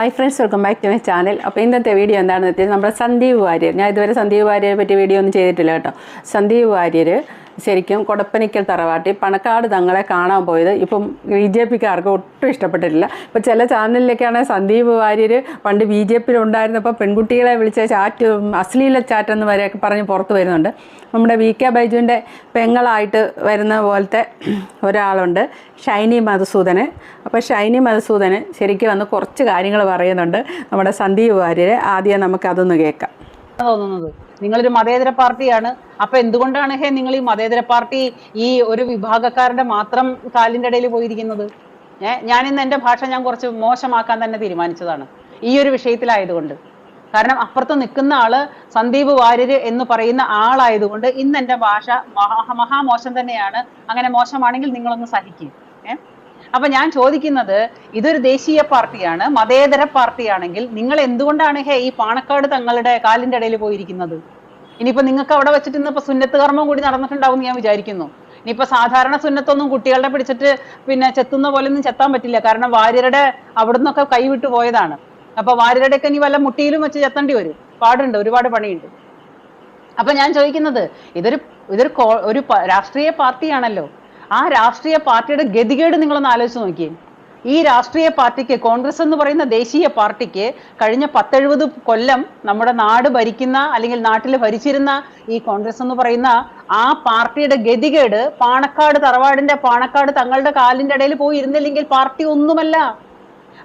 Hi friends, welcome back to my channel. അപ്പോൾ ഇന്നത്തെ video എന്താണെന്ന് വെച്ചാൽ നമ്മുടെ സന്ദീപ് വാര്യർ, ഞാൻ ഇതുവരെ സന്ദീപ് വാര്യരെ പറ്റി വീഡിയോ ഒന്നും ചെയ്തിട്ടില്ല കേട്ടോ. സന്ദീപ് വാര്യർ ശരിക്കും കൊടപ്പനിക്കൽ തറവാട്ടി പണക്കാട് തങ്ങളെ കാണാൻ പോയത് ഇപ്പം BJPക്കാർക്ക് ഒട്ടും ഇഷ്ടപ്പെട്ടിട്ടില്ല. ഇപ്പോൾ ചില ചാനലിലേക്കാണ് സന്ദീപ് വാര്യർ പണ്ട് BJPയിൽ ഉണ്ടായിരുന്നപ്പോൾ പെൺകുട്ടികളെ വിളിച്ച ചാറ്റ്, അശ്ലീല ചാറ്റെന്ന് വരെയൊക്കെ പറഞ്ഞ് പുറത്ത് വരുന്നുണ്ട്. നമ്മുടെ VK ബൈജുവിൻ്റെ പെങ്ങളായിട്ട് വരുന്ന പോലത്തെ ഒരാളുണ്ട്, ഷൈനി മധുസൂദന്. അപ്പോൾ ഷൈനി മധുസൂദന് ശരിക്കും വന്ന് കുറച്ച് കാര്യങ്ങൾ പറയുന്നുണ്ട് നമ്മുടെ സന്ദീപ് വാര്യരെ. ആദ്യം നമുക്കതൊന്ന് കേൾക്കാം. തോന്നുന്നത് നിങ്ങളൊരു മതേതര പാർട്ടിയാണ്. അപ്പൊ എന്തുകൊണ്ടാണ് നിങ്ങൾ ഈ മതേതര പാർട്ടി ഈ ഒരു വിഭാഗക്കാരുടെ മാത്രം കാലിന്റെ ഇടയിൽ പോയിരിക്കുന്നത്? ഞാനിന്ന് എന്റെ ഭാഷ ഞാൻ കുറച്ച് മോശമാക്കാൻ തന്നെ തീരുമാനിച്ചതാണ് ഈ ഒരു വിഷയത്തിലായതുകൊണ്ട്. കാരണം അപ്പുറത്ത് നിൽക്കുന്ന ആള് സന്ദീപ് വാര്യര് എന്ന് പറയുന്ന ആളായതുകൊണ്ട് ഇന്ന് എന്റെ ഭാഷ മഹാമോശം തന്നെയാണ്. അങ്ങനെ മോശമാണെങ്കിൽ നിങ്ങളൊന്ന് സഹിക്കും. അപ്പൊ ഞാൻ ചോദിക്കുന്നത്, ഇതൊരു ദേശീയ പാർട്ടിയാണ്, മതേതര പാർട്ടിയാണെങ്കിൽ നിങ്ങൾ എന്തുകൊണ്ടാണ് ഈ പാണക്കാട് തങ്ങളുടെ കാലിന്റെ ഇടയിൽ പോയിരിക്കുന്നത്? ഇനിയിപ്പോ നിങ്ങൾക്ക് അവിടെ വെച്ചിട്ട് ഇന്നിപ്പോ സുന്നത്ത് കർമ്മം കൂടി നടന്നിട്ടുണ്ടാവും ഞാൻ വിചാരിക്കുന്നു. ഇനിയിപ്പോ സാധാരണ സുന്നത്തൊന്നും കുട്ടികളുടെ പിടിച്ചിട്ട് പിന്നെ ചെത്തുന്ന പോലെ ഒന്നും ചെത്താൻ പറ്റില്ല. കാരണം വാര്യരുടെ അവിടുന്നൊക്കെ കൈവിട്ടു പോയതാണ്. അപ്പൊ വാര്യരുടെ ഒക്കെ ഇനി വല്ല മുട്ടിയിലും വെച്ച് ചെത്തേണ്ടി വരും. പാടുണ്ട്, ഒരുപാട് പണിയുണ്ട്. അപ്പൊ ഞാൻ ചോദിക്കുന്നത്, ഇതൊരു രാഷ്ട്രീയ പാർട്ടിയാണല്ലോ. ആ രാഷ്ട്രീയ പാർട്ടിയുടെ ഗതികേട് നിങ്ങളൊന്ന് ആലോചിച്ച് നോക്കിയേ. ഈ രാഷ്ട്രീയ പാർട്ടിക്ക്, കോൺഗ്രസ് എന്ന് പറയുന്ന ദേശീയ പാർട്ടിക്ക് കഴിഞ്ഞ 70 കൊല്ലം നമ്മുടെ നാട് ഭരിക്കുന്ന, അല്ലെങ്കിൽ നാട്ടിൽ ഭരിച്ചിരുന്ന ഈ കോൺഗ്രസ് എന്ന് പറയുന്ന ആ പാർട്ടിയുടെ ഗതികേട് പാണക്കാട് തങ്ങളുടെ കാലിന്റെ ഇടയിൽ പോയി ഇരുന്നില്ലെങ്കിൽ പാർട്ടി ഒന്നുമല്ല.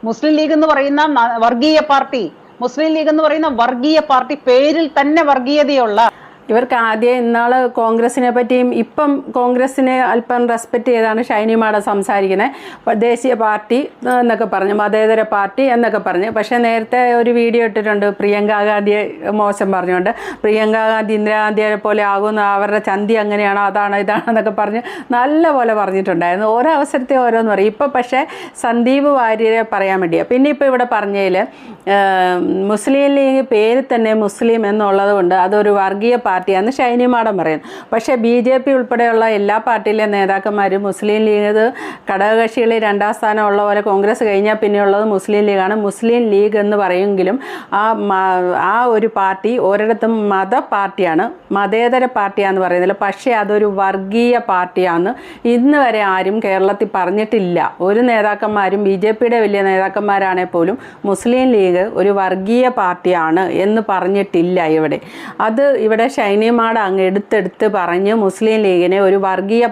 മുസ്ലിം ലീഗ് എന്ന് പറയുന്ന വർഗീയ പാർട്ടി പേരിൽ തന്നെ വർഗീയതയുള്ള, ഇവർക്ക് ആദ്യം ഇന്നാള് കോൺഗ്രസിനെ പറ്റിയും ഇപ്പം കോൺഗ്രസിനെ അല്പം റെസ്പെക്റ്റ് ചെയ്താണ് ഷൈനി മാഡം സംസാരിക്കുന്നത്. ദേശീയ പാർട്ടി എന്നൊക്കെ പറഞ്ഞു, മതേതര പാർട്ടി എന്നൊക്കെ പറഞ്ഞു. പക്ഷേ നേരത്തെ ഒരു വീഡിയോ ഇട്ടിട്ടുണ്ട് പ്രിയങ്ക ഗാന്ധിയെ മോശം പറഞ്ഞുകൊണ്ട്. പ്രിയങ്ക ഗാന്ധി ഇന്ദിരാഗാന്ധിയെ പോലെ ആകുന്ന, അവരുടെ ചന്തി അങ്ങനെയാണോ, അതാണോ ഇതാണെന്നൊക്കെ പറഞ്ഞ് നല്ല പോലെ പറഞ്ഞിട്ടുണ്ടായിരുന്നു. ഓരോ അവസരത്തെ ഓരോന്ന് പറയും. ഇപ്പം പക്ഷേ സന്ദീപ് വാര്യരെ പറയാൻ വേണ്ടിയാണ്. പിന്നെ ഇപ്പോൾ ഇവിടെ പറഞ്ഞതിൽ മുസ്ലിം ലീഗ് പേര് തന്നെ മുസ്ലിം എന്നുള്ളത് കൊണ്ട് അതൊരു വർഗീയ പാർട്ടിയാണെന്ന് ഷൈനി മാഡം പറയുന്നു. പക്ഷേ BJP ഉൾപ്പെടെയുള്ള എല്ലാ പാർട്ടിയിലെ നേതാക്കന്മാരും മുസ്ലിം ലീഗ് ഘടകകക്ഷികളിൽ 2ാം സ്ഥാനം ഉള്ള പോലെ കോൺഗ്രസ് കഴിഞ്ഞാൽ പിന്നെയുള്ളത് മുസ്ലിം ലീഗാണ്. മുസ്ലിം ലീഗ് എന്ന് പറയുമെങ്കിലും ആ ഒരു പാർട്ടി ഒരിടത്തും മത പാർട്ടിയാണ്, മതേതര പാർട്ടിയാണെന്ന് പറയുന്നില്ല. പക്ഷേ അതൊരു വർഗീയ പാർട്ടിയാണെന്ന് ഇന്ന് വരെ ആരും കേരളത്തിൽ പറഞ്ഞിട്ടില്ല. ഒരു നേതാക്കന്മാരും, BJPയുടെ വലിയ നേതാക്കന്മാരാണെങ്കിൽ പോലും മുസ്ലിം ലീഗ് ഒരു വർഗീയ പാർട്ടിയാണ് എന്ന് പറഞ്ഞിട്ടില്ല ഇവിടെ ഷൈനി മാഡം അങ്ങ് എടുത്തെടുത്ത് പറഞ്ഞ് മുസ്ലിം ലീഗിനെ ഒരു വർഗീയ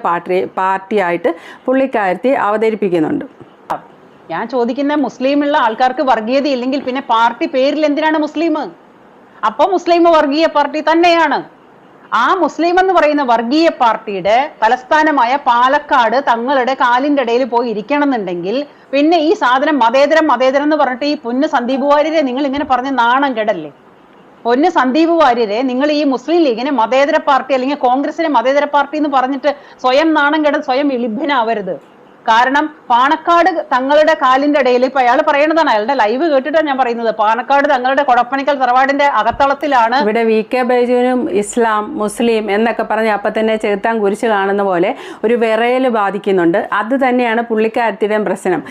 പാർട്ടിയായിട്ട് പുള്ളിക്കാരത്തി അവതരിപ്പിക്കുന്നുണ്ട്. ഞാൻ ചോദിക്കുന്ന, മുസ്ലിമുള്ള ആൾക്കാർക്ക് വർഗീയത ഇല്ലെങ്കിൽ പിന്നെ പാർട്ടി പേരിൽ എന്തിനാണ് മുസ്ലിം? അപ്പൊ മുസ്ലിം വർഗീയ പാർട്ടി തന്നെയാണ്. ആ മുസ്ലിം എന്ന് പറയുന്ന വർഗീയ പാർട്ടിയുടെ തലസ്ഥാനമായ പാലക്കാട് തങ്ങളുടെ കാലിന്റെ ഇടയിൽ പോയി ഇരിക്കണം എന്നുണ്ടെങ്കിൽ പിന്നെ ഈ സാധനം മതേതരം എന്ന് പറഞ്ഞിട്ട് ഈ പൊന്ന് സന്ദീപ് വാര്യരെ നിങ്ങൾ ഇങ്ങനെ പറഞ്ഞ് നാണം കെടല്ലേ? പൊന്ന് സന്ദീപ് വാര്യരെ, നിങ്ങൾ ഈ മുസ്ലിം ലീഗിനെ മതേതര പാർട്ടി അല്ലെങ്കിൽ കോൺഗ്രസിനെ മതേതര പാർട്ടി എന്ന് പറഞ്ഞിട്ട് സ്വയം നാണം കെട, സ്വയം ലഭ്യനാവരുത്. കാരണം പാണക്കാട് തങ്ങളുടെ കാലിന്റെ ഇടയിൽ, ഇപ്പൊ അയാൾ പറയണതാണ്, അയാളുടെ ലൈവ് കേട്ടിട്ടാണ് ഞാൻ പറയുന്നത്, പാണക്കാട് തങ്ങളുടെ കൊടപ്പണിക്കൽ തറവാടിന്റെ അകത്തളത്തിലാണ്. ഇവിടെ VK ബൈജുവിനും ഇസ്ലാം മുസ്ലിം എന്നൊക്കെ പറഞ്ഞ് അപ്പം തന്നെ ചെറുത്താൻ കുരിശ് കാണുന്ന പോലെ ഒരു വിറയൽ ബാധിക്കുന്നുണ്ട്. അത് തന്നെയാണ് പുള്ളിക്കാരത്തിയുടെയും പ്രശ്നം.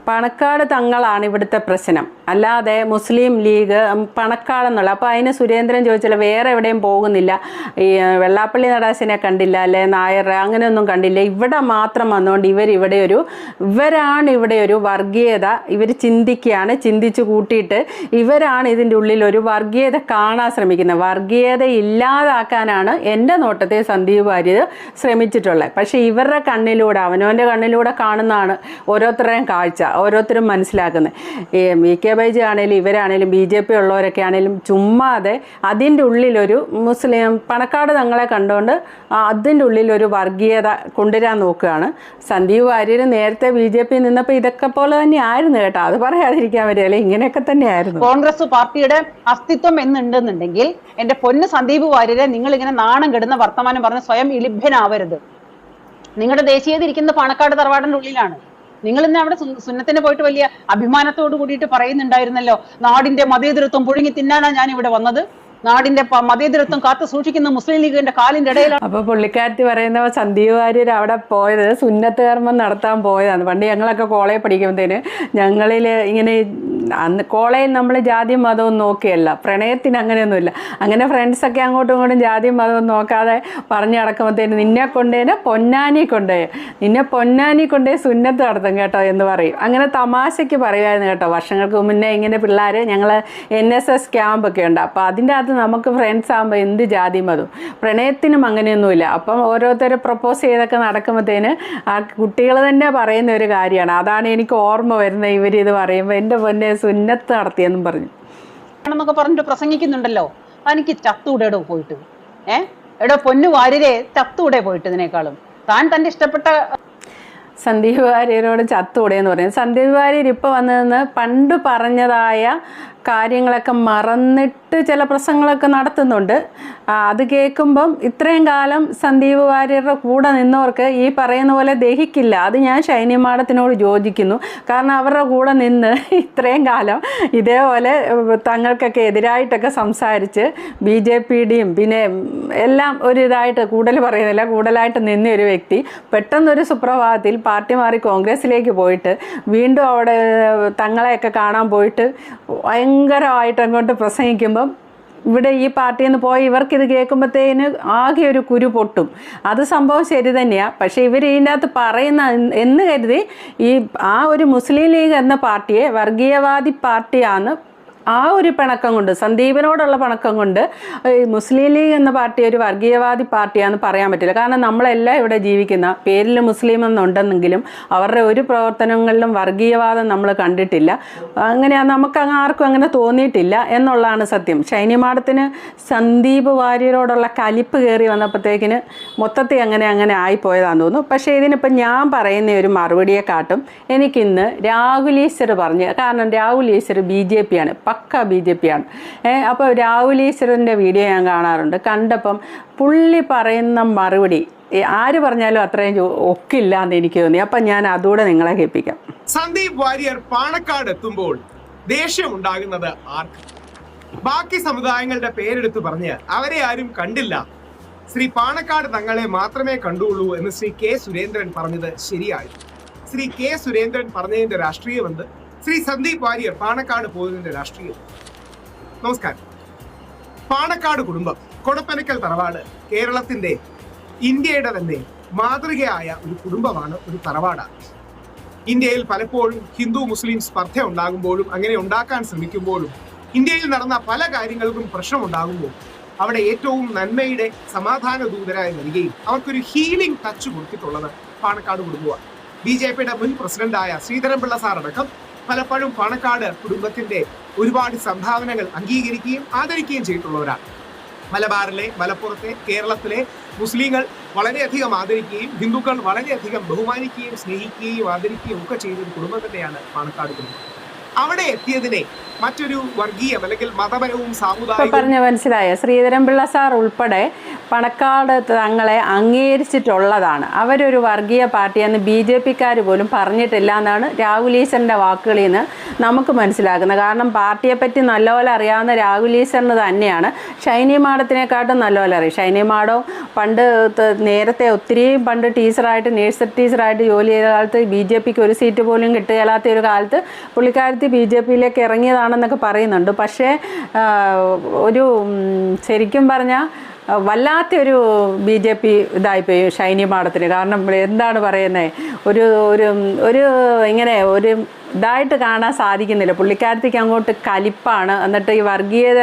പണക്കാട് തങ്ങളാണ് ഇവിടുത്തെ പ്രശ്നം, അല്ലാതെ മുസ്ലിം ലീഗ് പണക്കാടെന്നുള്ള. അപ്പോൾ അതിന് സുരേന്ദ്രൻ ചോദിച്ചാൽ വേറെ എവിടെയും പോകുന്നില്ല, ഈ വെള്ളാപ്പള്ളി നടാശിനെ കണ്ടില്ല, അല്ലെ നായർ അങ്ങനെയൊന്നും കണ്ടില്ല, ഇവിടെ മാത്രം വന്നുകൊണ്ട് ഇവരാണ് ഇവിടെ ഒരു വർഗീയത ഇവർ ചിന്തിച്ചു കൂട്ടിയിട്ട് ഇവരാണ് ഇതിൻ്റെ ഉള്ളിൽ ഒരു വർഗീയത കാണാൻ ശ്രമിക്കുന്നത്. വർഗീയത ഇല്ലാതാക്കാനാണ് എൻ്റെ നോട്ടത്തിൽ സന്ദീപ് വാര്യർ ശ്രമിച്ചിട്ടുള്ളത്. പക്ഷേ ഇവരുടെ കണ്ണിലൂടെ, അവനവൻ്റെ കണ്ണിലൂടെ കാണുന്നതാണ് ഓരോരുത്തരുടെയും കാഴ്ച, ഓരോരുത്തരും മനസ്സിലാക്കുന്നത്. VK ബൈജു ആണെങ്കിലും ഇവരാണെങ്കിലും BJP ഉള്ളവരൊക്കെ ആണെങ്കിലും ചുമ്മാതെ അതിൻ്റെ ഉള്ളിലൊരു മുസ്ലിം പണക്കാട് തങ്ങളെ കണ്ടുകൊണ്ട് അതിൻ്റെ ഉള്ളിലൊരു വർഗീയത കൊണ്ടുവരാൻ നോക്കുകയാണ്. സന്ദീപ് വാര്യർ നേരത്തെ BJP നിന്നപ്പോൾ ഇതൊക്കെ പോലെ തന്നെ ആയിരുന്നു കേട്ടോ, അത് പറയാതിരിക്കാൻ പറ്റില്ല, ഇങ്ങനെയൊക്കെ തന്നെയായിരുന്നു. കോൺഗ്രസ് പാർട്ടിയുടെ അസ്തിത്വം എന്നുണ്ടെന്നുണ്ടെങ്കിൽ എന്റെ പൊന്ന് സന്ദീപ് വാര്യരെ, നിങ്ങൾ ഇങ്ങനെ നാണം കെടുന്ന വർത്തമാനം പറഞ്ഞ് സ്വയം ലഭ്യനാവരുത്. നിങ്ങളുടെ ദേശീയത ഇരിക്കുന്ന പാണക്കാട് തറവാടിന്റെ ഉള്ളിലാണ്. നിങ്ങൾ ഇന്ന് അവിടെ സുന്നത്തിന് പോയിട്ട് വലിയ അഭിമാനത്തോട് കൂടിയിട്ട് പറയുന്നുണ്ടായിരുന്നല്ലോ, നാടിന്റെ മതേതരത്വം പുഴുങ്ങി തിന്നാനാണ് ഞാൻ ഇവിടെ വന്നത്. നാടിന്റെ മതേതരത്വം കാത്തു സൂക്ഷിക്കുന്ന മുസ്ലിം ലീഗിന്റെ കാലിന്റെ ഇടയിലാണ്. അപ്പൊ പുള്ളിക്കാരത്തി പറയുന്ന സന്ദീപ് വാര്യർ അവിടെ പോയത് സുന്നത്ത് കർമ്മം നടത്താൻ പോയതാണ്. പണ്ട് ഞങ്ങളൊക്കെ കോളേജ് പഠിക്കുമ്പോഴത്തേന് ഞങ്ങളിൽ ഇങ്ങനെ അന്ന് കോളേജിൽ നമ്മൾ ജാതിയും മതവും നോക്കിയല്ല, പ്രണയത്തിന് അങ്ങനെയൊന്നുമില്ല. അങ്ങനെ ഫ്രണ്ട്സൊക്കെ അങ്ങോട്ടും ഇങ്ങോട്ടും ജാതിയും മതവും നോക്കാതെ പറഞ്ഞു നടക്കുമ്പോഴത്തേന് നിന്നെ കൊണ്ടേനെ പൊന്നാനി കൊണ്ടേ സുന്നത്ത് നടത്തും കേട്ടോ എന്ന് പറയും. അങ്ങനെ തമാശയ്ക്ക് പറയുമായിരുന്നു കേട്ടോ. വർഷങ്ങൾക്ക് മുന്നേ ഇങ്ങനെ പിള്ളേർ, ഞങ്ങൾ NSS ക്യാമ്പൊക്കെ ഉണ്ട്, അപ്പോൾ അതിൻ്റെ അകത്ത് നമുക്ക് ഫ്രണ്ട്സ് ആകുമ്പോൾ എന്ത് ജാതി മതവും, പ്രണയത്തിനും അങ്ങനെയൊന്നുമില്ല. അപ്പം ഓരോരുത്തർ പ്രപ്പോസ് ചെയ്തൊക്കെ നടക്കുമ്പോഴത്തേന് ആ കുട്ടികൾ തന്നെ പറയുന്ന ഒരു കാര്യമാണ്. അതാണ് എനിക്ക് ഓർമ്മ വരുന്നത്. ഇവരിത് പറയുമ്പോൾ എൻ്റെ പൊന്നെ സുന്നത്ത് നടത്തിയെന്നും പറഞ്ഞു എന്നൊക്കെ പറഞ്ഞിട്ട് പ്രസംഗിക്കുന്നുണ്ടല്ലോ. എനിക്ക് ചത്തൂടെടോ പോയിട്ട്, എടോ പൊന്നു വാര്യരെ ചത്തൂടെ പോയിട്ട്. ഇതിനേക്കാളും താൻ തൻ്റെ ഇഷ്ടപ്പെട്ട സന്ദീപ് വാര്യരോട് ചത്തൂടെയെന്ന് പറയുന്നത്. സന്ദീപ് വാര്യർ ഇപ്പോൾ വന്നതെന്ന് പണ്ട് പറഞ്ഞതായ കാര്യങ്ങളൊക്കെ മറന്നിട്ട് ചില പ്രസംഗങ്ങളൊക്കെ നടത്തുന്നുണ്ട്. അത് കേൾക്കുമ്പം ഇത്രയും കാലം സന്ദീപ് വാര്യരുടെ കൂടെ നിന്നവർക്ക് ഈ പറയുന്ന പോലെ ദഹിക്കില്ല. അത് ഞാൻ ഷൈനി മാഡത്തിനോട് യോജിക്കുന്നു. കാരണം അവരുടെ കൂടെ നിന്ന് ഇത്രയും കാലം ഇതേപോലെ തങ്ങൾക്കൊക്കെ എതിരായിട്ടൊക്കെ സംസാരിച്ച് BJPയുടെയും പിന്നെ എല്ലാം ഒരു ഇതായിട്ട് കൂടുതൽ പറയുന്നില്ല, കൂടുതലായിട്ട് നിന്ന ഒരു വ്യക്തി പെട്ടെന്നൊരു സുപ്രഭാതത്തിൽ പാർട്ടി മാറി കോൺഗ്രസ്സിലേക്ക് പോയിട്ട് വീണ്ടും അവിടെ തങ്ങളെയൊക്കെ കാണാൻ പോയിട്ട് ഭയങ്കരമായിട്ട് അങ്ങോട്ട് പ്രസംഗിക്കുമ്പം ഇവിടെ ഈ പാർട്ടിയിൽ നിന്ന് പോയി ഇവർക്കിത് കേൾക്കുമ്പോഴത്തേന് ആകെ ഒരു കുരു പൊട്ടും. അത് സംഭവം ശരി തന്നെയാണ്. പക്ഷേ ഇവർ ഇതിൻ്റെ അകത്ത് പറയുന്ന എന്ന് കരുതി ആ ഒരു മുസ്ലിം ലീഗ് എന്ന പാർട്ടിയെ വർഗീയവാദി പാർട്ടിയാണ് ആ ഒരു പിണക്കം കൊണ്ട്, സന്ദീപിനോടുള്ള പിണക്കം കൊണ്ട് മുസ്ലിം ലീഗ് എന്ന പാർട്ടി ഒരു വർഗീയവാദി പാർട്ടിയാണെന്ന് പറയാൻ പറ്റില്ല. കാരണം നമ്മളെല്ലാം ഇവിടെ ജീവിക്കുന്ന പേരിൽ മുസ്ലിം എന്നുണ്ടെന്നെങ്കിലും അവരുടെ ഒരു പ്രവർത്തനങ്ങളിലും വർഗീയവാദം നമ്മൾ കണ്ടിട്ടില്ല. അങ്ങനെ നമുക്ക് ആർക്കും അങ്ങനെ തോന്നിയിട്ടില്ല എന്നുള്ളതാണ് സത്യം. ഷൈനി മാഡത്തിന് സന്ദീപ് വാര്യരോടുള്ള കലിപ്പ് കയറി വന്നപ്പോഴത്തേക്കിന് മൊത്തത്തിൽ അങ്ങനെ ആയിപ്പോയതാണെന്ന് തോന്നുന്നു. പക്ഷേ ഇതിനിപ്പോൾ ഞാൻ പറയുന്ന ഒരു മറുപടിയെക്കാട്ടും എനിക്കിന്ന് രാഹുൽ ഈശ്വർ പറഞ്ഞ്, കാരണം രാഹുൽ ഈശ്വർ BJP ആണ്, പക്ക BJP ആണ്. അപ്പോൾ രാഹുൽ ഈശ്വറിൻ്റെ വീഡിയോ ഞാൻ കാണാറുണ്ട്. കണ്ടപ്പം പുള്ളി പറയുന്ന മറുപടി ആര് പറഞ്ഞാലും അത്രയും ഒക്കില്ല എന്ന് എനിക്ക് തോന്നി. അപ്പം ഞാൻ അതുകൂടെ നിങ്ങളെ കേൾപ്പിക്കാം. സന്ദീപ് വാര്യർ പാണക്കാട് എത്തുമ്പോൾ ദേഷ്യം ഉണ്ടാകുന്നത് ആർക്ക്? ബാക്കി സമുദായങ്ങളുടെ പേരെടുത്ത് പറഞ്ഞ് അവരെ ആരും കണ്ടില്ല, ശ്രീ പാണക്കാട് തങ്ങളെ മാത്രമേ കണ്ടുള്ളൂ എന്ന് ശ്രീ K. സുരേന്ദ്രൻ പറഞ്ഞത് ശരിയായി. ശ്രീ K. സുരേന്ദ്രൻ പറഞ്ഞതിന്റെ രാഷ്ട്രീയം എന്ത്? ശ്രീ സന്ദീപ് വാര്യർ പാണക്കാട് പോയതിന്റെ രാഷ്ട്രീയം. നമസ്കാരം. പാണക്കാട് കുടുംബം, കൊടപ്പനക്കൽ തറവാട് കേരളത്തിന്റെ, ഇന്ത്യയുടെ തന്നെ മാതൃകയായ ഒരു കുടുംബമാണ്, ഒരു തറവാടാണ്. ഇന്ത്യയിൽ പലപ്പോഴും ഹിന്ദു മുസ്ലിം സ്പർദ്ധ ഉണ്ടാകുമ്പോഴും അങ്ങനെ ഉണ്ടാക്കാൻ ശ്രമിക്കുമ്പോഴും ഇന്ത്യയിൽ നടന്ന പല കാര്യങ്ങൾക്കും പ്രശ്നമുണ്ടാകുമ്പോൾ അവിടെ ഏറ്റവും നന്മയുടെ സമാധാന ദൂതരായി വരികയും അവർക്കൊരു ഹീലിംഗ് ടച്ച് കൊടുത്തിട്ടുള്ളത് പാണക്കാട് കുടുംബമാണ്. BJPയുടെ മുൻ പ്രസിഡന്റായ ശ്രീധരൻപിള്ള സാർ അടക്കം പലപ്പോഴും പാണക്കാട് കുടുംബത്തിന്റെ ഒരുപാട് സംഭാവനകൾ അംഗീകരിക്കുകയും ആദരിക്കുകയും ചെയ്തിട്ടുള്ളവരാണ്. മലബാറിലെ, മലപ്പുറത്തെ, കേരളത്തിലെ മുസ്ലിങ്ങൾ വളരെയധികം ആദരിക്കുകയും ഹിന്ദുക്കൾ വളരെയധികം ബഹുമാനിക്കുകയും സ്നേഹിക്കുകയും ആദരിക്കുകയും ഒക്കെ ചെയ്തൊരു കുടുംബം തന്നെയാണ് പാണക്കാട് കുടുംബം. അവിടെ എത്തിയതിനെ മറ്റൊരു വർഗീയം അല്ലെങ്കിൽ മതപരവും സാമുദായികവും പറഞ്ഞ മനസ്സിലായ ശ്രീധരൻപിള്ള സാർ ഉൾപ്പെടെ പണക്കാട് തങ്ങളെ അംഗീകരിച്ചിട്ടുള്ളതാണ്. അവരൊരു വർഗീയ പാർട്ടിയെന്ന് BJPക്കാർ പോലും പറഞ്ഞിട്ടില്ല എന്നാണ് രാഹുൽ ഈശ്വറിൻ്റെ വാക്കുകളിൽ നിന്ന് നമുക്ക് മനസ്സിലാക്കുന്നത്. കാരണം പാർട്ടിയെപ്പറ്റി നല്ലപോലെ അറിയാവുന്ന രാഹുൽ ഈശ്വറിന് തന്നെയാണ് ഷൈനി മാഡത്തിനെക്കാട്ടും നല്ലപോലെ അറിയാം. ഷൈനി മാഡവും നേരത്തെ ഒത്തിരിയും പണ്ട് ടീച്ചറായിട്ട്, നേഴ്സറി ടീച്ചറായിട്ട് ജോലി ചെയ്ത കാലത്ത് BJPക്ക് ഒരു സീറ്റ് പോലും കിട്ടുകയില്ലാത്ത ഒരു കാലത്ത് പുള്ളിക്കാരത്തി BJPയിലേക്ക് ഇറങ്ങിയതാണെന്നൊക്കെ പറയുന്നുണ്ട്. പക്ഷേ ഒരു ശരിക്കും പറഞ്ഞാൽ വല്ലാത്തൊരു BJP ഇതായിപ്പോയി ഷൈനി മാഡത്തിന്. കാരണം എന്താണ് പറയുന്നത്, ഒരു ഇങ്ങനെ ഒരു ഇതായിട്ട് കാണാൻ സാധിക്കുന്നില്ല. പുള്ളിക്കാരത്തേക്ക് അങ്ങോട്ട് കലിപ്പാണ്. എന്നിട്ട് ഈ വർഗീയത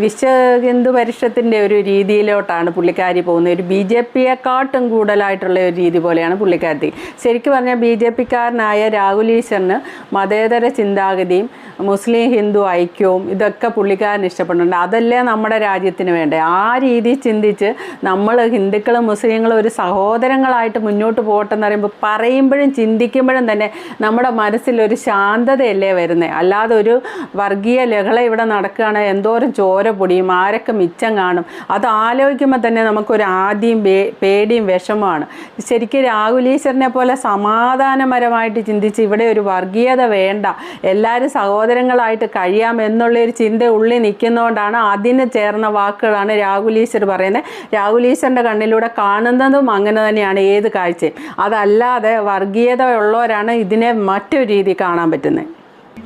വിശ്വ ഹിന്ദു പരിഷത്തിൻ്റെ ഒരു രീതിയിലോട്ടാണ് പുള്ളിക്കാരി പോകുന്നത്. ഒരു BJPയെക്കാട്ടും കൂടുതലായിട്ടുള്ള ഒരു രീതി പോലെയാണ് പുള്ളിക്കാരത്തി. ശരിക്കും പറഞ്ഞാൽ BJPക്കാരനായ രാഹുൽ ഈശ്വറിന് മതേതര ചിന്താഗതിയും മുസ്ലിം ഹിന്ദു ഐക്യവും ഇതൊക്കെ പുള്ളിക്കാരന് ഇഷ്ടപ്പെടുന്നുണ്ട്. അതല്ലേ നമ്മുടെ രാജ്യത്തിന് വേണ്ടേ. ആ രീതി ചിന്തിച്ച് നമ്മൾ ഹിന്ദുക്കളും മുസ്ലിങ്ങളും ഒരു സഹോദരങ്ങളായിട്ട് മുന്നോട്ട് പോകട്ടെന്ന് പറയുമ്പോഴും ചിന്തിക്കുമ്പോഴും തന്നെ നമ്മുടെ മനസ്സിലൊരു ശാന്തതയല്ലേ വരുന്നത്. അല്ലാതെ ഒരു വർഗീയ ലഹള ഇവിടെ നടക്കുകയാണ്, എന്തോരം ചോര പൊടിയും ആരൊക്കെ മിച്ചം കാണും, അത് ആലോചിക്കുമ്പോൾ തന്നെ നമുക്കൊരു ആദ്യം പേടിയും വിഷമമാണ്. ശരിക്കും രാഹുൽ ഈശ്വറിനെ പോലെ സമാധാനപരമായിട്ട് ചിന്തിച്ച് ഇവിടെ ഒരു വർഗീയത വേണ്ട, എല്ലാവരും സഹോദരങ്ങളായിട്ട് കഴിയാം എന്നുള്ളൊരു ചിന്ത ഉള്ളിൽ നിൽക്കുന്നതുകൊണ്ടാണ് അതിന് ചേർന്ന വാക്കുകളാണ് രാഹുൽ ഈശ്വർ പറയുന്നത്. രാഹുൽ ഈശ്വറിൻ്റെ കണ്ണിലൂടെ കാണുന്നതും അങ്ങനെ തന്നെയാണ് ഏത് കാഴ്ചയും. അതല്ലാതെ വർഗീയത ഉള്ളവരാണ് ഇതിനെ മറ്റൊരു രീതി കാണാൻ പറ്റുന്നത്.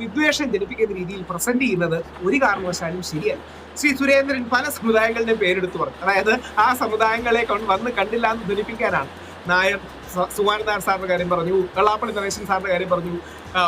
വിദ്വേഷം ജനിപ്പിക്കുന്ന രീതിയിൽ പ്രസന്റ് ചെയ്യുന്നത് ഒരു കാരണവശാലും ശരിയല്ല. ശ്രീ സുരേന്ദ്രൻ പല സമുദായങ്ങളുടെ പേരെടുത്ത് പറഞ്ഞു. അതായത് ആ സമുദായങ്ങളെ വന്ന് കണ്ടില്ല എന്ന് ധരിപ്പിക്കാനാണ്. നായർ സുകുമാരനാർ സാറിന്റെ കാര്യം പറഞ്ഞു, വെള്ളാപ്പള്ളി നടേശൻ സാറിന്റെ കാര്യം പറഞ്ഞു,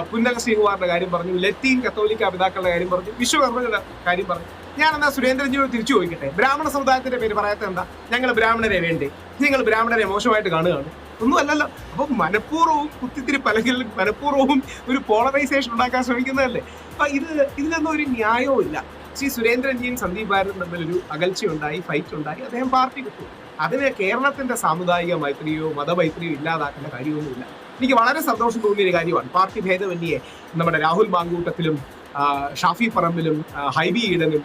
പുന്നല ശ്രീകുമാറിന്റെ കാര്യം പറഞ്ഞു, ലത്തീൻ കത്തോലിക്ക പിതാക്കളുടെ കാര്യം പറഞ്ഞു, വിശ്വകർമ്മയുടെ കാര്യം പറഞ്ഞു. ഞാൻ എന്നാ സുരേന്ദ്രൻജിയോട് തിരിച്ചു ചോദിക്കട്ടെ, ബ്രാഹ്മണ സമുദായത്തിന്റെ പേര് പറയാത്ത എന്താ? ഞങ്ങൾ ബ്രാഹ്മണരെ വേണ്ടേ? നിങ്ങൾ ബ്രാഹ്മണരെ മോശമായിട്ട് കാണുകയാണ്? ഒന്നും അല്ലല്ലോ. അപ്പൊ മനഃപൂർവ്വവും കുത്തിത്തിരിപ്പ് അല്ലെങ്കിൽ മനഃപൂർവ്വവും ഒരു പോളറൈസേഷൻ ഉണ്ടാക്കാൻ ശ്രമിക്കുന്നതല്ലേ. അപ്പൊ ഇതിലൊന്നും ഒരു ന്യായവും ഇല്ല. ശ്രീ സുരേന്ദ്രൻജിയും സന്ദീപ് വാര്യരും തമ്മിലൊരു അകൽച്ചയുണ്ടായി, ഫൈറ്റ് ഉണ്ടായി, അദ്ദേഹം പാർട്ടി വിട്ടു. അതിന് കേരളത്തിന്റെ സാമുദായിക മൈത്രിയോ മതമൈത്രിയോ ഇല്ലാതാക്കേണ്ട കാര്യമൊന്നുമില്ല. എനിക്ക് വളരെ സന്തോഷം തോന്നിയൊരു കാര്യമാണ് പാർട്ടി ഭേദമന്യേ നമ്മുടെ രാഹുൽ മാങ്കൂട്ടത്തിലും ഷാഫി പറമ്പിലും ഹൈബി ഈഡനും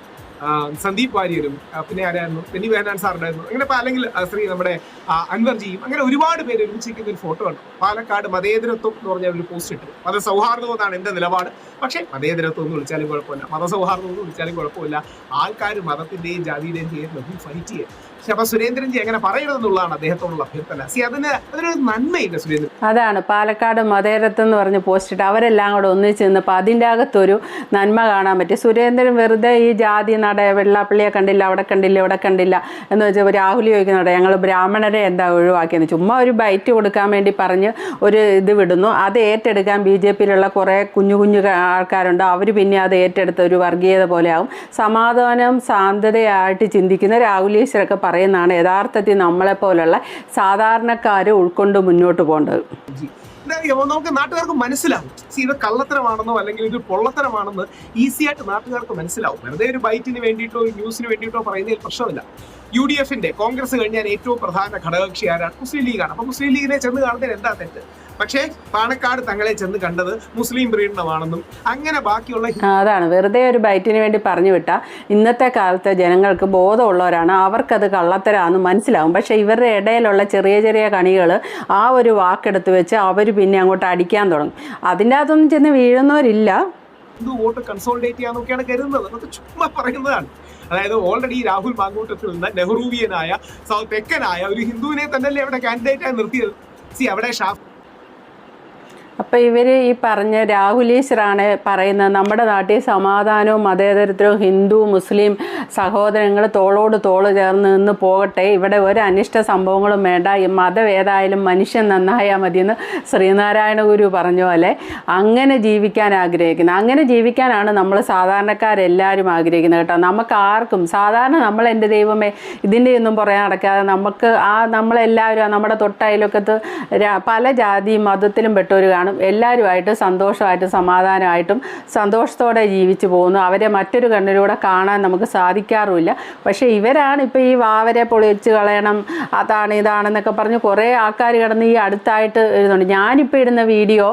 സന്ദീപ് വാര്യരും പിന്നെ ആരായിരുന്നു ബെന്നി ബെഹനാൻ സാറുണ്ടായിരുന്നു, അങ്ങനെ അല്ലെങ്കിൽ നമ്മുടെ അൻവർജിയും, അങ്ങനെ ഒരുപാട് പേര് ഒരുമിച്ചിരിക്കുന്ന ഒരു ഫോട്ടോ ഉണ്ട്. പാലക്കാട് മതേതരത്വം എന്ന് പറഞ്ഞ ഒരു പോസ്റ്റ് ഇട്ടു. മതസൗഹാർദ്ദം എന്നാണ് എന്റെ നിലപാട്. പക്ഷേ മതേതരത്വം എന്ന് വിളിച്ചാലും കുഴപ്പമില്ല, മതസൗഹാർദ്ദം എന്ന് വിളിച്ചാലും കുഴപ്പമില്ല. ആൾക്കാർ മതത്തിന്റെയും ജാതിയുടെയും ചെയ്യുന്നത് ഫൈറ്റ് ചെയ്യുക. പക്ഷെ അപ്പൊ സുരേന്ദ്രൻജി അങ്ങനെ പറയരുതെന്നുള്ളതാണ് അദ്ദേഹത്തോടുള്ള അഭ്യർത്ഥന. അതിനൊരു നന്മയില്ല സുരേന്ദ്രൻ. അതാണ് പാലക്കാട് മതേതരത്വം എന്ന് പറഞ്ഞ് പോസ്റ്റ് ഇട്ട് അവരെല്ലാം കൂടെ ഒന്നിച്ച് നിന്നപ്പോൾ അതിൻ്റെ അകത്തൊരു നന്മ കാണാൻ പറ്റി. സുരേന്ദ്രൻ വെറുതെ ഈ ജാതി നട വെള്ളാപ്പള്ളിയെ കണ്ടില്ല, അവിടെ കണ്ടില്ല, ഇവിടെ കണ്ടില്ല എന്ന് വെച്ചാൽ രാഹുൽ ചോദിക്കുന്നുണ്ട് ഞങ്ങൾ ബ്രാഹ്മണരെ എന്താ ഒഴിവാക്കിയെന്ന്. ചുമ്മാ ഒരു ബൈറ്റ് കൊടുക്കാൻ വേണ്ടി പറഞ്ഞ് ഒരു ഇത് വിടുന്നു. അത് ഏറ്റെടുക്കാൻ BJPയിലുള്ള കുറേ കുഞ്ഞു കുഞ്ഞു ആൾക്കാരുണ്ട്. അവർ പിന്നെ അത് ഏറ്റെടുത്ത ഒരു വർഗീയത പോലെ ആവും. സമാധാനം ശാന്തതയായിട്ട് ചിന്തിക്കുന്ന രാഹുൽ ഈശ്വരൊക്കെ പറയുന്നതാണ് യഥാർത്ഥത്തിൽ നമ്മളെപ്പോലുള്ള സാധാരണക്കാർ ഉൾക്കൊണ്ട് മുന്നോട്ട് പോകേണ്ടത്. നമുക്ക് നാട്ടുകാർക്ക് മനസ്സിലാവും ഇത് കള്ളത്തരമാണെന്നോ അല്ലെങ്കിൽ ഇത് പൊള്ളത്തരമാണെന്ന് ഈസി ആയിട്ട് നാട്ടുകാർക്ക് മനസ്സിലാവും. വെറുതെ ഒരു ബൈറ്റിന് വേണ്ടിയിട്ടോ ഒരു ന്യൂസിന് വേണ്ടിയിട്ടോ പറയുന്നതിൽ പ്രശ്നമില്ല. UDFന്റെ കോൺഗ്രസ് കഴിഞ്ഞാൽ ഏറ്റവും പ്രധാന ഘടകകക്ഷി ആരാണ്? മുസ്ലിം ലീഗാണ്. അപ്പൊ മുസ്ലിം ലീഗിനെ ചെന്ന് കാണുന്നതിന് എന്താ തെറ്റ്? പക്ഷേ പാണക്കാട് തങ്ങളെ ചെന്ന് കണ്ടത് മുസ്ലിം പ്രീണനമാണെന്നും അങ്ങനെ ബാക്കിയുള്ള അതാണ് വെറുതെ ഒരു ബൈറ്റിന് വേണ്ടി പറഞ്ഞു വിട്ട ഇന്നത്തെ കാലത്തെ ജനങ്ങൾക്ക് ബോധമുള്ളവരാണ്, അവർക്കത് കള്ളത്തരാന്ന് മനസ്സിലാവും. പക്ഷെ ഇവരുടെ ഇടയിലുള്ള ചെറിയ ചെറിയ കണികൾ ആ ഒരു വാക്കെടുത്ത് വെച്ച് അവർ പിന്നെ അങ്ങോട്ട് അടിക്കാൻ തുടങ്ങും. അതിൻ്റെ അകത്തൊന്നും ചെന്ന് വീഴുന്നവരില്ല. ഹിന്ദു വോട്ട് കൺസോളിഡേറ്റ് ചെയ്യാന്നൊക്കെയാണ് കരുതുന്നത്. അതൊക്കെ ചുമ്മാ പറയുന്നതാണ്. അതായത് ഓൾറെഡി രാഹുൽ മാങ്കൂട്ടത്തിൽ നിന്ന് നെഹ്റൂവിയനായ തെക്കനായ ഒരു ഹിന്ദുവിനെ തന്നെയല്ലേ അവിടെ കാൻഡിഡേറ്റായി നിർത്തിയത്. അവിടെ അപ്പോൾ ഇവർ ഈ പറഞ്ഞ രാഹുൽ ഈശ്വറാണ് പറയുന്നത് നമ്മുടെ നാട്ടിൽ സമാധാനവും മതേതരത്വവും ഹിന്ദു മുസ്ലിം സഹോദരങ്ങൾ തോളോട് തോള് ചേർന്ന് നിന്ന് പോകട്ടെ, ഇവിടെ ഒരു അനിഷ്ട സംഭവങ്ങളും വേണ്ട, ഈ മതം ഏതായാലും മനുഷ്യൻ നന്നായാൽ മതിയെന്ന് ശ്രീനാരായണ ഗുരു പറഞ്ഞ പോലെ അങ്ങനെ ജീവിക്കാൻ ആഗ്രഹിക്കുന്നത്. അങ്ങനെ ജീവിക്കാനാണ് നമ്മൾ സാധാരണക്കാരെല്ലാവരും ആഗ്രഹിക്കുന്നത് കേട്ടോ. നമുക്ക് ആർക്കും സാധാരണ നമ്മൾ എൻ്റെ ദൈവമേ ഇതിൻ്റെ ഒന്നും പുറകെ നടക്കാതെ നമുക്ക് നമ്മളെല്ലാവരും നമ്മുടെ തൊട്ടയലൊക്കത്ത് പല ജാതിയും മതത്തിലും പെട്ടവർ കാണും. എല്ലാവരുമായിട്ട് സന്തോഷമായിട്ടും സമാധാനമായിട്ടും സന്തോഷത്തോടെ ജീവിച്ചു പോകുന്നു. അവരെ മറ്റൊരു കണ്ണിലൂടെ കാണാൻ നമുക്ക് സാധിക്കാറുമില്ല. പക്ഷേ ഇവരാണ് ഇപ്പോൾ ഈ വാവരെ പൊളിച്ച് കളയണം, അതാണ് ഇതാണെന്നൊക്കെ പറഞ്ഞ് കുറേ ആൾക്കാർ കിടന്ന് ഈ അടുത്തായിട്ട് എഴുതുന്നുണ്ട്. ഞാനിപ്പോൾ ഇടുന്ന വീഡിയോ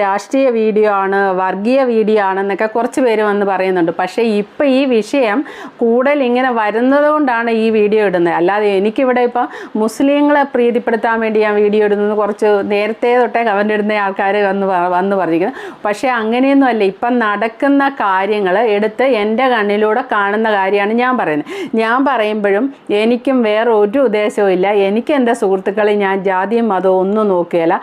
രാഷ്ട്രീയ വീഡിയോ ആണ്, വർഗീയ വീഡിയോ ആണെന്നൊക്കെ കുറച്ച് പേര് വന്ന് പറയുന്നുണ്ട്. പക്ഷേ ഇപ്പോൾ ഈ വിഷയം കൂടുതൽ ഇങ്ങനെ വരുന്നത് കൊണ്ടാണ് ഈ വീഡിയോ ഇടുന്നത്. അല്ലാതെ എനിക്കിവിടെ ഇപ്പോൾ മുസ്ലിങ്ങളെ പ്രീതിപ്പെടുത്താൻ വേണ്ടി ഞാൻ വീഡിയോ ഇടുന്നത് കുറച്ച് നേരത്തെ തൊട്ടേ കമൻ്റ് ഇടുന്ന ആൾക്കാർ വന്ന് പറഞ്ഞിരിക്കുന്നത്. പക്ഷേ അങ്ങനെയൊന്നും അല്ല. ഇപ്പം നടക്കുന്ന കാര്യങ്ങൾ എടുത്ത് എൻ്റെ കണ്ണിലൂടെ കാണുന്ന കാര്യമാണ് ഞാൻ പറയുന്നത്. ഞാൻ പറയുമ്പോഴും എനിക്കും വേറെ ഒരു ഉദ്ദേശവും ഇല്ല. എനിക്ക് എൻ്റെ സുഹൃത്തുക്കളെ ഞാൻ ജാതിയും മതവും ഒന്നും നോക്കുകയില്ല.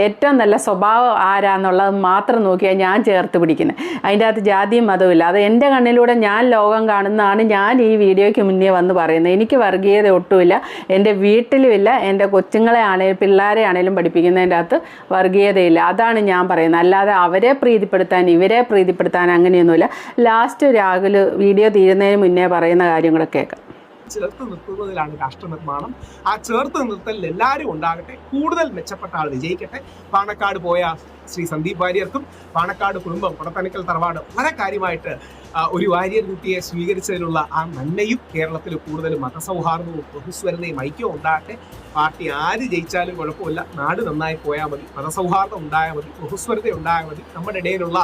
ഏറ്റവും നല്ല സ്വഭാവം ആരാന്നുള്ളത് മാത്രം നോക്കിയാൽ ഞാൻ ചേർത്ത് പിടിക്കുന്നത്. അതിൻ്റെ അകത്ത് ജാതിയും മതവും ഇല്ല. അത് എൻ്റെ കണ്ണിലൂടെ ഞാൻ ലോകം കാണുന്നതാണ് ഞാൻ ഈ വീഡിയോയ്ക്ക് മുന്നേ വന്ന് പറയുന്നത്. എനിക്ക് വർഗീയത ഒട്ടുമില്ല, എൻ്റെ വീട്ടിലുമില്ല. എൻ്റെ കൊച്ചുങ്ങളെ ആണെങ്കിലും പിള്ളേരെ ആണെങ്കിലും പഠിപ്പിക്കുന്നതിൻ്റെ അകത്ത് വർഗീയതയില്ല. അതാണ് ഞാൻ പറയുന്നത്. അല്ലാതെ അവരെ പ്രീതിപ്പെടുത്താൻ ഇവരെ പ്രീതിപ്പെടുത്താൻ അങ്ങനെയൊന്നുമില്ല. ലാസ്റ്റ് രാഹുൽ വീഡിയോ തീരുന്നതിന് മുന്നേ പറയുന്ന കാര്യങ്ങളൊക്കെ കേൾക്കാം. ചേർത്ത് നിർത്തുന്നതിലാണ് രാഷ്ട്ര നിർമ്മാണം. ആ ചേർത്ത് നിർത്തലിൽ എല്ലാവരും ഉണ്ടാകട്ടെ, കൂടുതൽ മെച്ചപ്പെട്ട ആൾ വിജയിക്കട്ടെ. പാണക്കാട് പോയ ശ്രീ സന്ദീപ് വാര്യർക്കും പാണക്കാട് കുടുംബം കൊടത്തനക്കൽ തറവാട് വളരെ കാര്യമായിട്ട് ഒരു വാര്യർ കുട്ടിയെ സ്വീകരിച്ചതിലുള്ള ആ നന്മയും കേരളത്തിൽ കൂടുതൽ മതസൗഹാർദ്ദവും ബഹുസ്വരതയും ഐക്യവും ഉണ്ടാകട്ടെ. പാർട്ടി ആര് ജയിച്ചാലും കുഴപ്പമില്ല, നാട് നന്നായി പോയാൽ മതി, മതസൗഹാർദ്ദം ഉണ്ടായാൽ മതി, ബഹുസ്വരത ഉണ്ടായാൽ മതി. നമ്മുടെ ഇടയിലുള്ള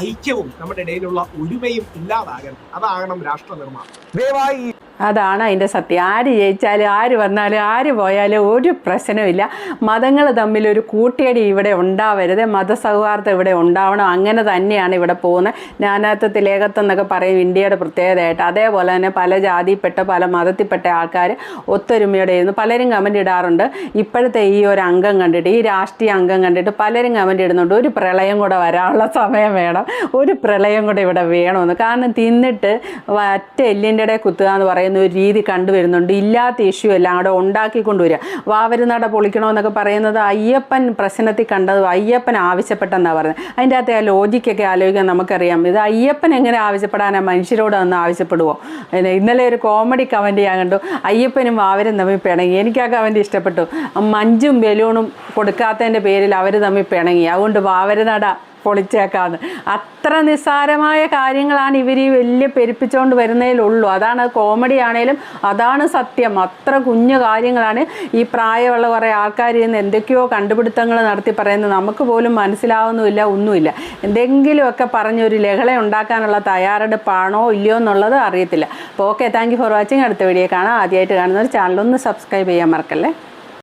ഐക്യവും നമ്മുടെ ഇടയിലുള്ള ഒരുമയും ഇല്ലാതാകരുത്. അതാകണം രാഷ്ട്ര നിർമ്മാണം. ദയവായി അതാണ് അതിൻ്റെ സത്യം. ആര് ജയിച്ചാലും ആര് വന്നാലും ആര് പോയാലും ഒരു പ്രശ്നമില്ല. മതങ്ങൾ തമ്മിലൊരു കൂട്ടിയടി ഇവിടെ ഉണ്ടാവരുത്, മതസൗഹാർദ്ദം ഇവിടെ ഉണ്ടാവണം. അങ്ങനെ തന്നെയാണ് ഇവിടെ പോകുന്നത്. നാനാത്വത്തിൽ ഏകത്വം എന്നൊക്കെ പറയും ഇന്ത്യയുടെ പ്രത്യേകതയായിട്ട്. അതേപോലെ തന്നെ പല ജാതിയിൽപ്പെട്ട പല മതത്തിൽപ്പെട്ട ആൾക്കാർ ഒത്തൊരുമയോടെ ഇരുന്ന് പലരും കമൻ്റ് ഇടാറുണ്ട്. ഇപ്പോഴത്തെ ഈ ഒരു അംഗം കണ്ടിട്ട്, ഈ രാഷ്ട്രീയ അംഗം കണ്ടിട്ട് പലരും കമൻ്റ് ഇടുന്നുണ്ട്, ഒരു പ്രളയം കൂടെ വരാനുള്ള സമയം വേണം, ഒരു പ്രളയം കൂടെ ഇവിടെ വേണമെന്ന്. കാരണം തിന്നിട്ട് ഒറ്റ എല്ലിൻ്റെ ഇടയിൽ കുത്തുക എന്ന് പറയുന്ന ഒരു രീതി കണ്ടുവരുന്നുണ്ട്. ഇല്ലാത്ത ഇഷ്യൂ എല്ലാം അവിടെ ഉണ്ടാക്കിക്കൊണ്ടുവരിക. വാവരുനട പൊളിക്കണമെന്നൊക്കെ പറയുന്നത് അയ്യപ്പൻ പ്രശ്നത്തിൽ കണ്ടത് അയ്യപ്പൻ ആവശ്യപ്പെട്ടെന്നാണ് പറയുന്നത്. അതിൻ്റെ അകത്തെ ആ ലോജിക്കൊക്കെ ആലോചിക്കാൻ നമുക്കറിയാം. ഇത് അയ്യപ്പൻ എങ്ങനെ ആവശ്യപ്പെടാനാ, മനുഷ്യരോട് ഒന്ന് ആവശ്യപ്പെടുവോ? ഇന്നലെ ഒരു കോമഡി കമൻറ്റ് ഞാൻ കണ്ടു, അയ്യപ്പനും വാവരും തമ്മിൽ പിണങ്ങി. എനിക്ക് ആ കമൻറ്റ് ഇഷ്ടപ്പെട്ടു. മഞ്ചും ബലൂണും കൊടുക്കാത്തതിൻ്റെ പേരിൽ അവർ തമ്മിൽ പിണങ്ങി, അതുകൊണ്ട് വാവരുനട പൊളിച്ചേക്കാന്ന്. അത്ര നിസ്സാരമായ കാര്യങ്ങളാണ് ഇവർ ഈ വലിയ പെരുപ്പിച്ചുകൊണ്ട് വരുന്നതിലുള്ളൂ. അതാണ് കോമഡി ആണേലും അതാണ് സത്യം. അത്ര കുഞ്ഞു കാര്യങ്ങളാണ് ഈ പ്രായമുള്ള കുറേ ആൾക്കാർ ഇന്ന് എന്തൊക്കെയോ കണ്ടുപിടുത്തങ്ങൾ നടത്തി പറയുന്നത്. നമുക്ക് പോലും മനസ്സിലാവുന്നുമില്ല, ഒന്നുമില്ല. എന്തെങ്കിലുമൊക്കെ പറഞ്ഞൊരു ലഹള ഉണ്ടാക്കാനുള്ള തയ്യാറെടുപ്പാണോ ഇല്ലയോ എന്നുള്ളത് അറിയത്തില്ല. അപ്പോൾ okay, thank you for watching. അടുത്ത വീഡിയോ കാണാം. ആദ്യമായിട്ട് കാണുന്നവർ ചാനലൊന്ന് സബ്സ്ക്രൈബ് ചെയ്യാൻ മറക്കല്ലേ.